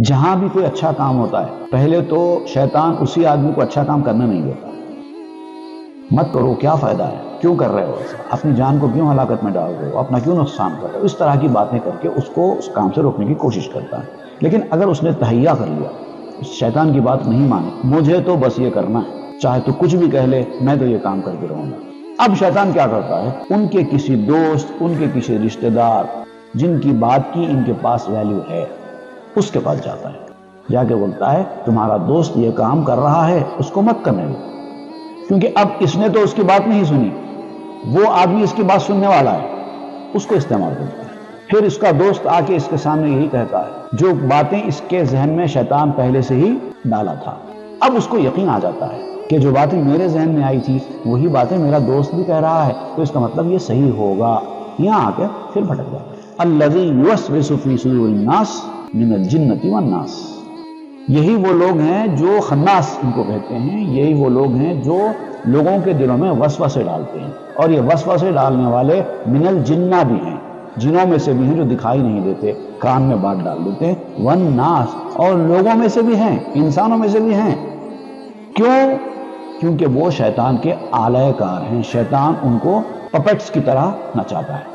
جہاں بھی کوئی اچھا کام ہوتا ہے پہلے تو شیطان اسی آدمی کو اچھا کام کرنا نہیں دیتا. مت کرو، کیا فائدہ ہے، کیوں کر رہے ہو ایسا، اپنی جان کو کیوں ہلاکت میں ڈال رہے ہو، اپنا کیوں نقصان کر رہے ہو، اس طرح کی باتیں کر کے اس کو اس کام سے روکنے کی کوشش کرتا ہے. لیکن اگر اس نے تہیہ کر لیا، شیطان کی بات نہیں مانی، مجھے تو بس یہ کرنا ہے، چاہے تو کچھ بھی کہہ لے، میں تو یہ کام کر کے رہوں گا. اب شیطان کیا کرتا ہے، ان کے کسی دوست، ان کے کسی رشتہ دار جن کی بات کی ان کے پاس ویلیو ہے، اس کے پاس جاتا ہے، جا کے بولتا ہے تمہارا دوست یہ کام کر رہا ہے، اس کو مت کرنے دو. کیونکہ اب اس نے تو اس کی بات نہیں سنی، وہ آدمی اس کی بات سننے والا ہے، اس کو استعمال کرتا ہے. پھر اس کا دوست آ کے اس کے سامنے یہی کہتا ہے جو باتیں اس کے ذہن میں شیطان پہلے سے ہی ڈالا تھا. اب اس کو یقین آ جاتا ہے کہ جو باتیں میرے ذہن میں آئی تھی وہی باتیں میرا دوست بھی کہہ رہا ہے، تو اس کا مطلب یہ صحیح ہوگا. یہاں آ کے پھر بھٹک جاتا ہے. الذی یوسوس فی صدور الناس من الجنۃ والناس. یہی وہ لوگ ہیں جو خناس ان کو کہتے ہیں، یہی وہ لوگ ہیں جو لوگوں کے دلوں میں وسوسے ڈالتے ہیں. اور یہ وسوسے ڈالنے والے من الجنہ بھی ہیں، جنوں میں سے بھی ہیں جو دکھائی نہیں دیتے، کان میں بات ڈال دیتے ہیں. والناس، اور لوگوں میں سے بھی ہیں، انسانوں میں سے بھی ہیں. کیوں؟ کیونکہ وہ شیطان کے آلہ کار ہیں، شیطان ان کو پپٹس کی طرح نچاتا ہے.